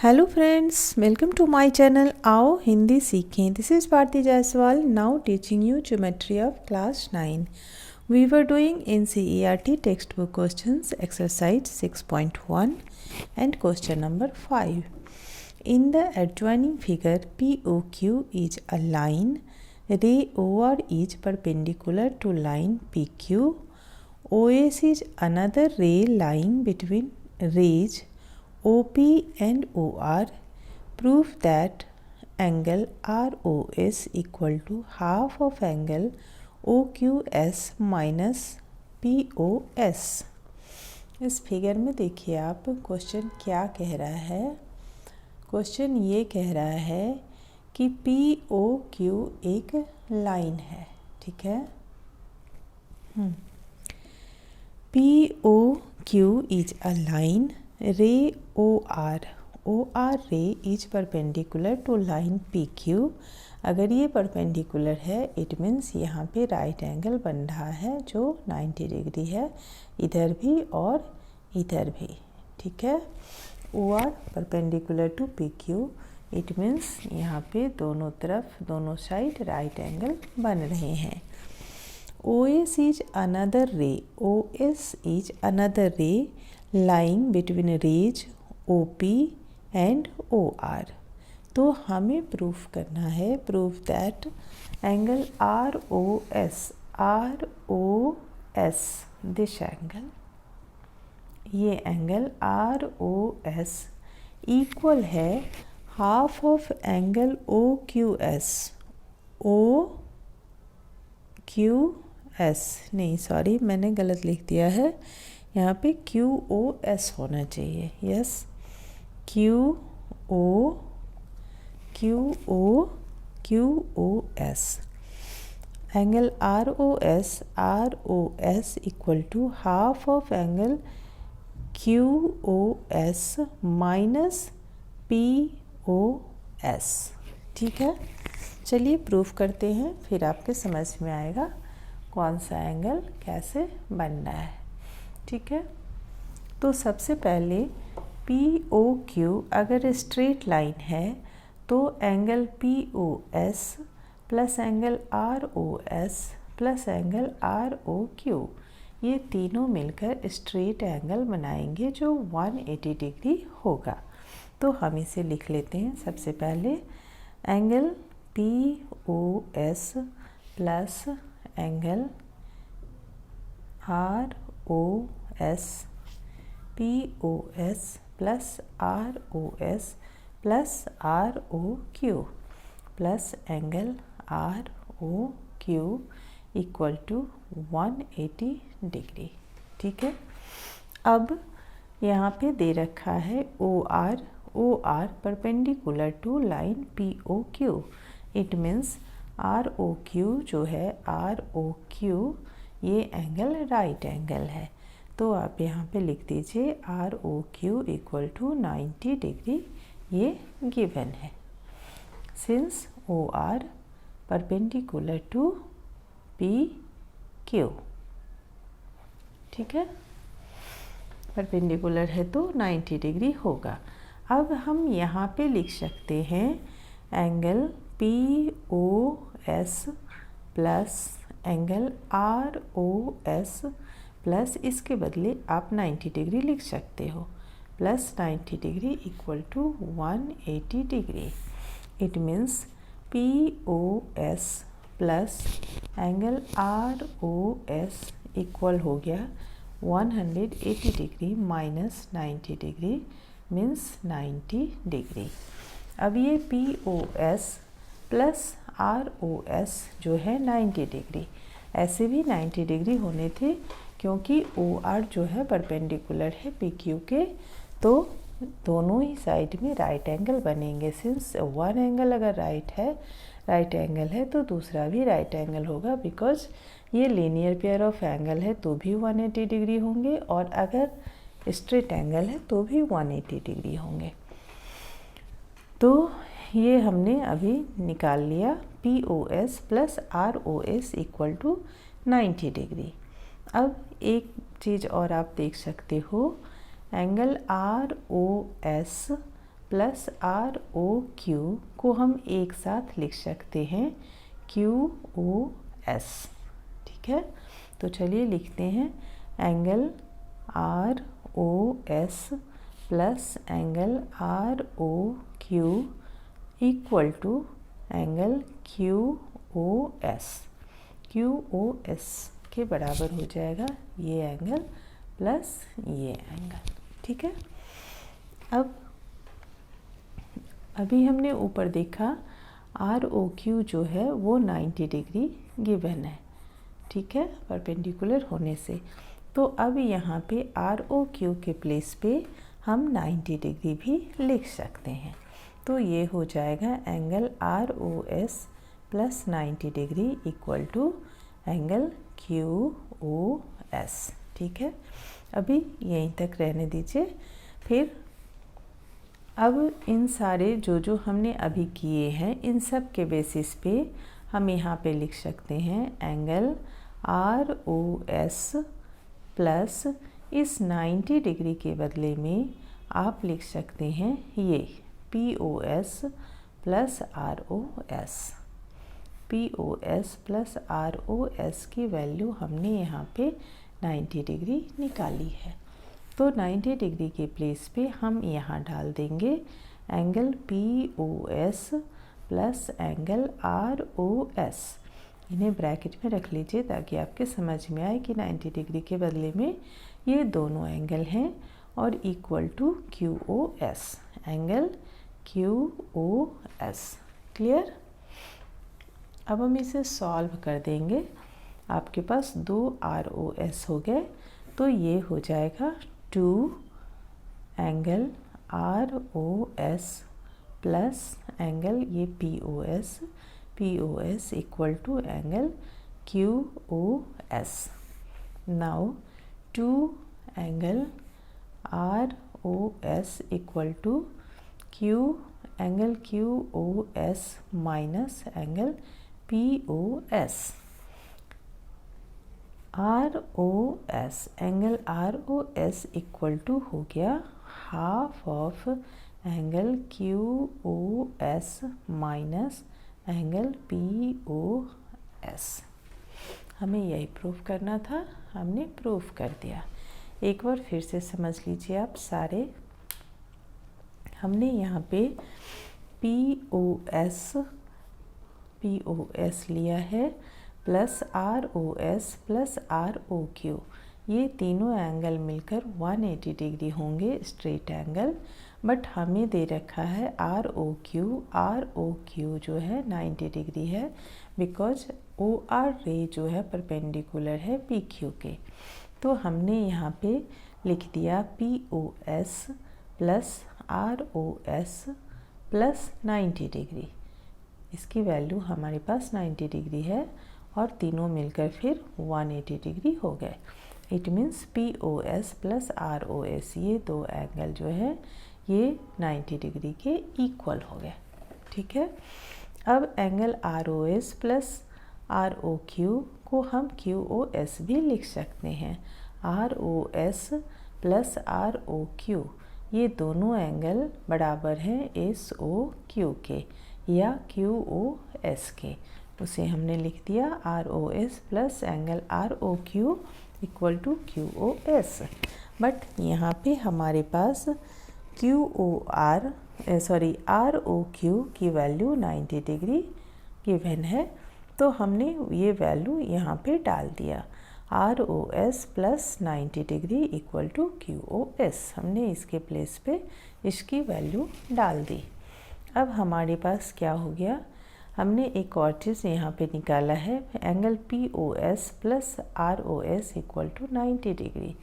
Hello friends, welcome to my channel. आओ हिंदी सीखें। This is Bharti Jaiswal, now teaching you geometry of class 9। We were doing in CERT text book questions exercise 6.1 and question number 5. In the adjoining figure, POQ is a line, ray OR is perpendicular to line PQ, OS is another ray lying between rays OP and OR. Prove that angle ROS equal to half of angle OQS minus POS। इस figure में देखिए आप, question क्या कह रहा है। Question ये कह रहा है कि POQ एक लाइन है, ठीक है। POQ is a line, ray OR ray is perpendicular to line PQ। अगर ये परपेंडिकुलर है इट मीन्स यहाँ पे राइट एंगल बन रहा है जो 90 डिग्री है, इधर भी और इधर भी, ठीक है। OR perpendicular to PQ, it means यहाँ पे दोनों तरफ, दोनों साइड राइट एंगल बन रहे हैं। OS is another ray lying between rays OP and OR। तो हमें प्रूफ करना है, proof that angle ROS this angle, ये एंगल ROS इक्वल है हाफ ऑफ एंगल OQS नहीं, सॉरी मैंने गलत लिख दिया है, यहाँ पे QOS होना चाहिए। Yes, QOS angle ROS equal to half of angle QOS minus POS, ठीक है। चलिए प्रूफ करते हैं, फिर आपके समझ में आएगा कौन सा एंगल कैसे बन रहा है, ठीक है। तो सबसे पहले POQ अगर स्ट्रेट लाइन है तो angle POS plus angle ROS plus angle ROQ, ये तीनों मिलकर स्ट्रेट एंगल बनाएंगे जो 180 डिग्री होगा। तो हम इसे लिख लेते हैं। सबसे पहले angle POS plus angle ROS, POS plus ROS plus ROQ plus angle ROQ equal to 180 degree, ठीक है। अब यहाँ पे दे रखा है OR perpendicular to line POQ, it means ROQ जो है ROQ ये एंगल राइट एंगल है। तो आप यहाँ पे लिख दीजिए ROQ इक्वल टू 90 डिग्री, ये गिवन है। Since OR perpendicular to PQ, ठीक है, परपेंडिकुलर है तो 90 डिग्री होगा। अब हम यहाँ पे लिख सकते हैं angle POS plus angle ROS plus, इसके बदले आप 90 डिग्री लिख सकते हो, plus 90 degree equal to 180 degree. It means POS plus angle ROS equal हो गया 180 degree minus 90 degree means 90 degree. अब ये POS प्लस ROS जो है 90 डिग्री, ऐसे भी 90 डिग्री होने थे क्योंकि OR जो है परपेंडिकुलर है PQ के, तो दोनों ही साइड में राइट एंगल बनेंगे। सिंस वन एंगल अगर राइट एंगल है तो दूसरा भी राइट एंगल होगा, बिकॉज ये लीनियर पेयर ऑफ एंगल है तो भी 180 डिग्री होंगे, और अगर स्ट्रेट एंगल है तो भी 180 डिग्री होंगे। तो ये हमने अभी निकाल लिया POS plus ROS equal to 90 degree. अब एक चीज़ और आप देख सकते हो, angle ROS plus R O Q को हम एक साथ लिख सकते हैं क्यू ओ एस। ठीक है, तो चलिए लिखते हैं angle R O S plus angle R O Q equal to angle Q O S. Q O S के बराबर हो जाएगा ये एंगल प्लस ये एंगल। ठीक है, अब अभी हमने ऊपर देखा आर ओ क्यू जो है वो 90 डिग्री गिवन है। ठीक है, परपेंडिकुलर होने से। तो अब यहाँ पे आर ओ क्यू के प्लेस पे हम 90 डिग्री भी लिख सकते हैं। तो ये हो जाएगा angle R O S plus 90 degree equal to angle Q O S. ठीक है, अभी यहीं तक रहने दीजिए। फिर अब इन सारे जो हमने अभी किए हैं इन सब के बेसिस पे हम यहाँ पे लिख सकते हैं angle R O S plus इस 90 डिग्री के बदले में आप लिख सकते हैं ये P O S plus R O S. P O S plus R O S की वैल्यू हमने यहाँ पे 90 डिग्री निकाली है। तो 90 डिग्री के प्लेस पे हम यहाँ डाल देंगे angle P O S plus angle R O S. इन्हें ब्रैकेट में रख लीजिए ताकि आपके समझ में आए कि 90 डिग्री के बदले में ये दोनों एंगल हैं और equal to Q O S, angle Q O S. Clear? अब हम इसे सॉल्व कर देंगे। आपके पास दो आर ओ एस हो गए, तो ये हो जाएगा 2 angle R O S plus angle ये P O S equal to angle Q O S. Now 2 angle R O S equal to angle Q O S minus angle P O S. R O S, angle R O S equal to हो गया half of angle Q O S minus angle P O S. हमें यही proof करना था, हमने proof कर दिया। एक बार फिर से समझ लीजिए आप सारे। हमने यहाँ पे पी ओ एस लिया है plus R O S plus R O Q. ये तीनों एंगल मिलकर 180 डिग्री होंगे स्ट्रेट एंगल, बट हमें दे रखा है आर ओ क्यू जो है 90 डिग्री है बिकॉज ओ आर रे जो है परपेंडिकुलर है पी क्यू के। तो हमने यहाँ पे लिख दिया P O S plus R O S plus 90 degree. इसकी वैल्यू हमारे पास 90 डिग्री है और तीनों मिलकर फिर 180 डिग्री हो गए। It means P O S plus R O S ये दो एंगल जो है ये 90 डिग्री के इक्वल हो गए। ठीक है, अब angle R O S plus R O Q को हम क्यू ओ एस भी लिख सकते हैं। R O S plus R O Q ये दोनों एंगल बराबर हैं एस ओ क्यू के या क्यू ओ एस के। उसे हमने लिख दिया R O S plus angle R O Q equal to Q O S. But यहाँ पे हमारे पास आर ओ क्यू की वैल्यू 90 डिग्री गिवन है, तो हमने ये वैल्यू यहाँ पे डाल दिया R O S plus 90 degree equal to Q O S. हमने इसके प्लेस पे इसकी वैल्यू डाल दी। अब हमारे पास क्या हो गया, हमने एक और चीज़ यहाँ पे निकाला है angle P O S plus R O S equal to 90 degree.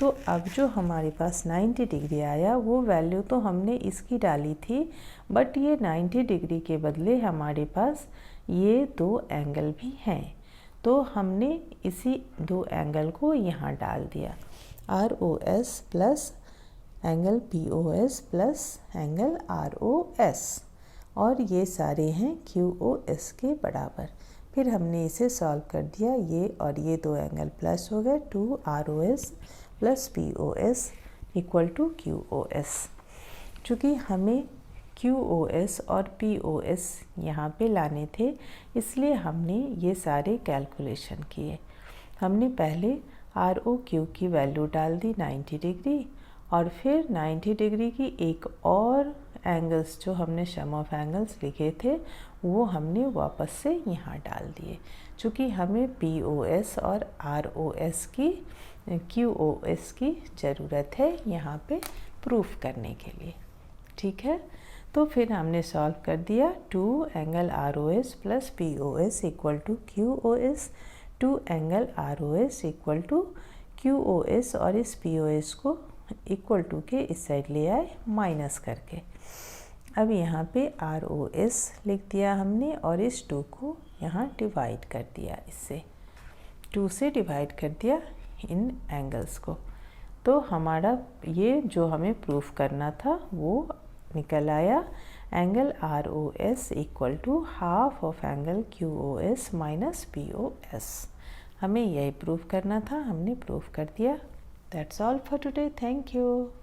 तो अब जो हमारे पास 90 डिग्री आया वो वैल्यू तो हमने इसकी डाली थी, बट ये 90 डिग्री के बदले हमारे पास ये दो एंगल भी हैं, तो हमने इसी दो एंगल को यहाँ डाल दिया R O S plus angle P O S plus angle R O S, और ये सारे हैं क्यू ओ एस के बराबर। फिर हमने इसे सॉल्व कर दिया, ये और ये दो एंगल प्लस हो गए 2 R O S plus P O S equal to Q O S. चूँकि हमें QoS और PoS यहाँ पे लाने थे, इसलिए हमने ये सारे कैलकुलेशन किए। हमने पहले ROQ की वैल्यू डाल दी 90 डिग्री, और फिर 90 डिग्री की एक और एंगल्स जो हमने सम ऑफ एंगल्स लिखे थे वो हमने वापस से यहाँ डाल दिए, चूँकि हमें PoS और QoS की ज़रूरत है यहाँ पे प्रूफ करने के लिए। ठीक है, तो फिर हमने सॉल्व कर दिया। 2 angle ROS plus PoS equal to QoS, 2 angle ROS equal to QoS, और इस PoS को इक्वल टू के इस साइड ले आए माइनस करके। अब यहाँ पे ROS लिख दिया हमने, और इस 2 को यहाँ डिवाइड कर दिया, इससे 2 से डिवाइड कर दिया इन एंगल्स को। तो हमारा ये जो हमें प्रूफ करना था वो निकल आया। Angle ROS equal to half of angle QoS minus PoS। हमें यही प्रूफ करना था, हमने प्रूफ कर दिया। That's all for today. Thank you.